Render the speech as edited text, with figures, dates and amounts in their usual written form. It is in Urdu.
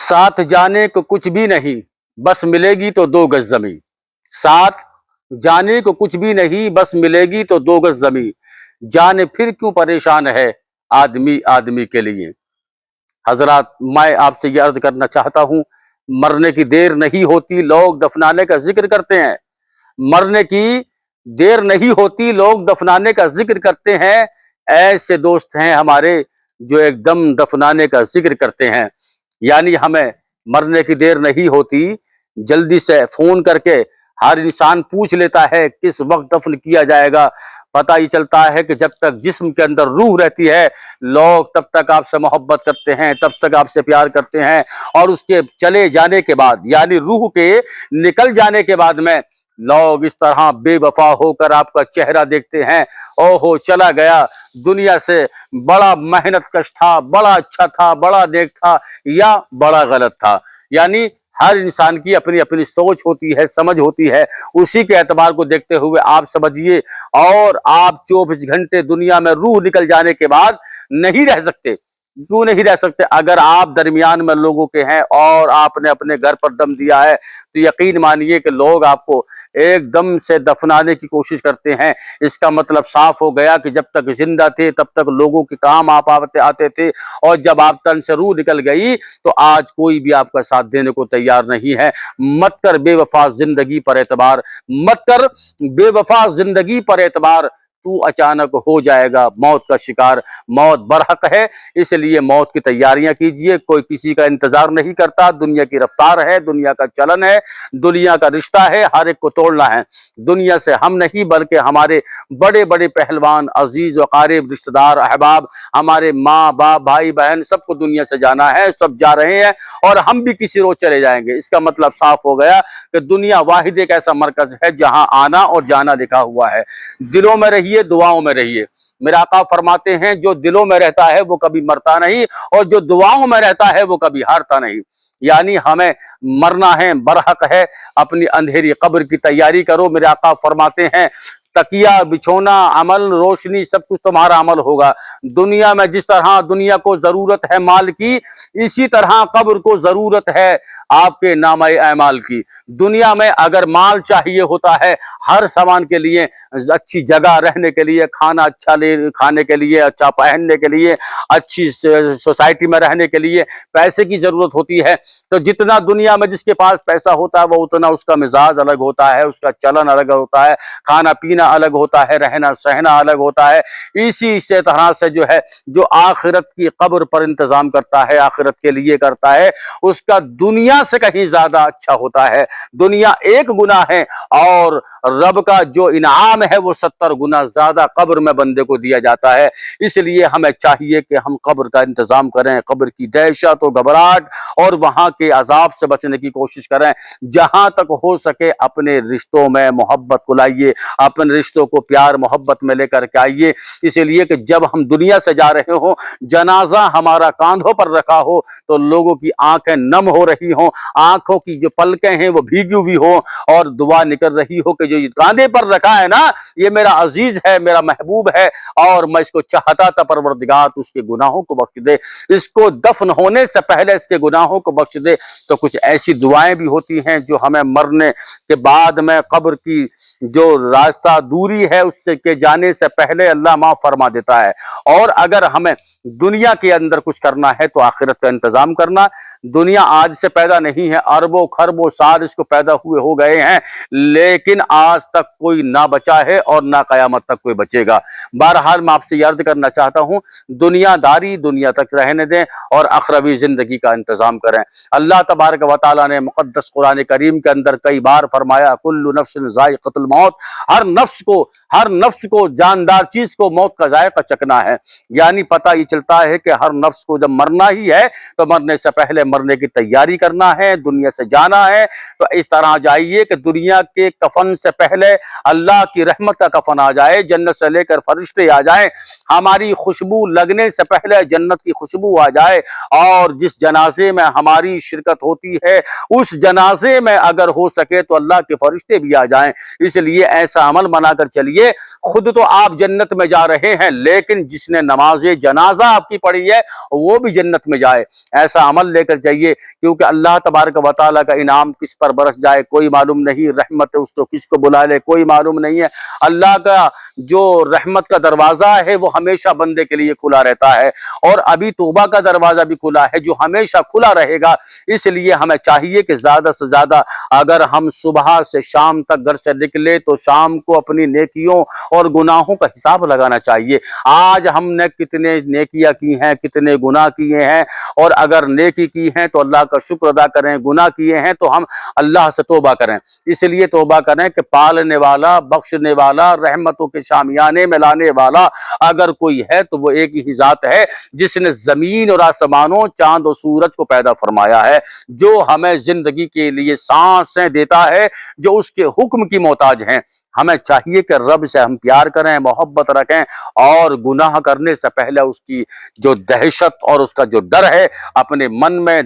ساتھ جانے کو کچھ بھی نہیں بس ملے گی تو 2 گز زمین، ساتھ جانے کو کچھ بھی نہیں بس ملے گی تو 2 گز زمین، جانے پھر کیوں پریشان ہے آدمی آدمی کے لیے۔ حضرات، میں آپ سے یہ عرض کرنا چاہتا ہوں، مرنے کی دیر نہیں ہوتی لوگ دفنانے کا ذکر کرتے ہیں، مرنے کی دیر نہیں ہوتی لوگ دفنانے کا ذکر کرتے ہیں۔ ایسے دوست ہیں ہمارے جو ایک دم دفنانے کا ذکر کرتے ہیں، یعنی ہمیں مرنے کی دیر نہیں ہوتی، جلدی سے فون کر کے ہر انسان پوچھ لیتا ہے کس وقت دفن کیا جائے گا۔ پتہ ہی چلتا ہے کہ جب تک جسم کے اندر روح رہتی ہے لوگ تب تک آپ سے محبت کرتے ہیں، تب تک آپ سے پیار کرتے ہیں، اور اس کے چلے جانے کے بعد یعنی روح کے نکل جانے کے بعد میں لوگ اس طرح بے وفا ہو کر آپ کا چہرہ دیکھتے ہیں، اوہو چلا گیا دنیا سے، بڑا محنت کش تھا، بڑا اچھا تھا، بڑا نیک تھا، یا بڑا غلط تھا۔ یعنی ہر انسان کی اپنی اپنی سوچ ہوتی ہے، سمجھ ہوتی ہے، اسی کے اعتبار کو دیکھتے ہوئے آپ سمجھیے۔ اور آپ 24 گھنٹے دنیا میں روح نکل جانے کے بعد نہیں رہ سکتے۔ کیوں نہیں رہ سکتے؟ اگر آپ درمیان میں لوگوں کے ہیں اور آپ نے اپنے گھر پر دم دیا ہے تو یقین مانیے کہ لوگ آپ کو ایک دم سے دفنانے کی کوشش کرتے ہیں۔ اس کا مطلب صاف ہو گیا کہ جب تک زندہ تھے تب تک لوگوں کے کام آپ آتے تھے، اور جب آپ تن سے روح نکل گئی تو آج کوئی بھی آپ کا ساتھ دینے کو تیار نہیں ہے۔ مت کر بے وفا زندگی پر اعتبار، مت کر بے وفا زندگی پر اعتبار، تو اچانک ہو جائے گا موت کا شکار۔ موت برحق ہے، اس لیے موت کی تیاریاں کیجئے۔ کوئی کسی کا انتظار نہیں کرتا، دنیا کی رفتار ہے، دنیا کا چلن ہے، دنیا کا رشتہ ہے، ہر ایک کو توڑنا ہے۔ دنیا سے ہم نہیں بلکہ ہمارے بڑے بڑے پہلوان، عزیز و قارب، رشتہ دار، احباب، ہمارے ماں باپ، بھائی بہن، سب کو دنیا سے جانا ہے، سب جا رہے ہیں اور ہم بھی کسی روز چلے جائیں گے۔ اس کا مطلب صاف ہو گیا کہ دنیا واحد ایک ایسا مرکز ہے جہاں آنا اور جانا لکھا ہوا ہے۔ دلوں میں رہیے، دعاؤں میں رہیے۔ میرے آقا فرماتے ہیں جو دلوں میں رہتا ہے وہ کبھی مرتا نہیں، اور جو دعاؤں میں رہتا ہے وہ کبھی ہارتا نہیں۔ یعنی ہمیں مرنا ہے، برحق ہے، اپنی اندھیری قبر کی تیاری کرو۔ میرے آقا فرماتے ہیں تکیہ، بچھونا، عمل، روشنی، سب کچھ تمہارا عمل ہوگا۔ دنیا میں جس طرح دنیا کو ضرورت ہے مال کی، اسی طرح قبر کو ضرورت ہے آپ کے نامہ اعمال کی۔ دنیا میں اگر مال چاہیے ہوتا ہے ہر سامان کے لیے، اچھی جگہ رہنے کے لیے، کھانا اچھا کھانے کے لیے، اچھا پہننے کے لیے، اچھی سوسائٹی میں رہنے کے لیے پیسے کی ضرورت ہوتی ہے، تو جتنا دنیا میں جس کے پاس پیسہ ہوتا ہے وہ اتنا اس کا مزاج الگ ہوتا ہے، اس کا چلن الگ ہوتا ہے، کھانا پینا الگ ہوتا ہے، رہنا سہنا الگ ہوتا ہے۔ اسی سے طرح سے جو ہے جو آخرت کی قبر پر انتظام کرتا ہے، آخرت کے لیے کرتا ہے، اس کا دنیا سے کہیں زیادہ اچھا ہوتا ہے۔ دنیا ایک گناہ ہے اور رب کا جو انعام ہے وہ 70 گنا زیادہ قبر میں بندے کو دیا جاتا ہے۔ اس لیے ہمیں چاہیے کہ ہم قبر کا انتظام کریں، قبر کی دہشت و گھبراہٹ اور وہاں کے عذاب سے بچنے کی کوشش کریں۔ جہاں تک ہو سکے اپنے رشتوں میں محبت کو لائیے، اپنے رشتوں کو پیار محبت میں لے کر کے آئیے، اس لیے کہ جب ہم دنیا سے جا رہے ہوں، جنازہ ہمارا کاندھوں پر رکھا ہو تو لوگوں کی آنکھیں نم ہو رہی ہوں، آنکھوں کی جو پلکیں ہیں وہ بھیگی ہوئی ہوں، اور دعا نکل رہی ہو کہ جو یہ کاندھے پر رکھا ہے نا، یہ میرا عزیز ہے، میرا محبوب ہے، اور میں اس کو چاہتا تھا، پروردگار تو اس کے گناہوں کو بخش دے، اس کو دفن ہونے سے پہلے اس کے گناہوں کو بخش دے۔ تو کچھ ایسی دعائیں بھی ہوتی ہیں جو ہمیں مرنے کے بعد میں قبر کی جو راستہ دوری ہے اس سے کے جانے سے پہلے اللہ معاف فرما دیتا ہے۔ اور اگر ہمیں دنیا کے اندر کچھ کرنا ہے تو آخرت کا انتظام کرنا۔ دنیا آج سے پیدا نہیں ہے، اربوں خربوں سال اس کو پیدا ہوئے ہو گئے ہیں، لیکن آج تک کوئی نہ بچا ہے اور نہ قیامت تک کوئی بچے گا۔ بہرحال میں آپ سے یہ عرض کرنا چاہتا ہوں، دنیا داری دنیا تک رہنے دیں اور اخروی زندگی کا انتظام کریں۔ اللہ تبارک و تعالیٰ نے مقدس قرآن کریم کے اندر کئی بار فرمایا کل نفس ذائقۃ الموت، ہر نفس کو جاندار چیز کو موت کا ذائقہ چکھنا ہے۔ یعنی پتہ یہ چلتا ہے کہ ہر نفس کو جب مرنا ہی ہے تو مرنے سے پہلے مرنے کی تیاری کرنا ہے، دنیا سے جانا ہے۔ تو اس طرح جائیے کہ دنیا کے کفن سے پہلے اللہ کی رحمت کا کفن آ جائے، جنت سے لے کر فرشتے آ جائیں، ہماری خوشبو لگنے سے پہلے جنت کی خوشبو آ جائے، اور جس جنازے میں ہماری شرکت ہوتی ہے اس جنازے میں اگر ہو سکے تو اللہ کے فرشتے بھی آ جائیں۔ اس لیے ایسا عمل بنا کر چلیے، خود تو آپ جنت میں جا رہے ہیں لیکن جس نے نماز جنازہ آپ کی پڑھی ہے وہ بھی جنت میں جائے، ایسا عمل لے کر جائیے، کیونکہ اللہ تبارک و تعالیٰ کا انعام کس پر برس جائے کوئی معلوم نہیں، رحمت اس کو کس کو بلا لے کوئی معلوم نہیں ہے۔ اللہ کا جو رحمت کا دروازہ ہے وہ ہمیشہ بندے کے لیے کھلا رہتا ہے، اور ابھی توبہ کا دروازہ بھی کھلا ہے جو ہمیشہ کھلا رہے گا۔ اس لیے ہمیں چاہیے کہ زیادہ سے زیادہ اگر ہم صبح سے شام تک گھر سے نکلے تو شام کو اپنی نیکیوں اور گناہوں کا حساب لگانا چاہیے، آج ہم نے کتنے نیکیاں کی ہیں، کتنے گناہ کیے ہیں، اور اگر نیکی کی ہیں تو اللہ کا شکر ادا کریں، گناہ کیے ہیں تو ہم اللہ سے توبہ کریں۔ اس لیے توبہ کریں کہ پالنے والا، بخشنے والا، رحمتوں کے شامیانے میں لانے والا اگر کوئی ہے تو وہ ایک ہی ذات ہے جس نے زمین اور آسمانوں، چاند اور سورج کو پیدا فرمایا ہے، جو ہمیں زندگی کے لیے سانسیں دیتا ہے، جو اس کے حکم کی محتاج ہیں۔ ہمیں چاہیے کہ رب سے ہم پیار کریں، محبت رکھیں، اور گناہ کرنے سے پہلے اس کی جو دہشت اور اس کا جو ڈر ہے اپنے من میں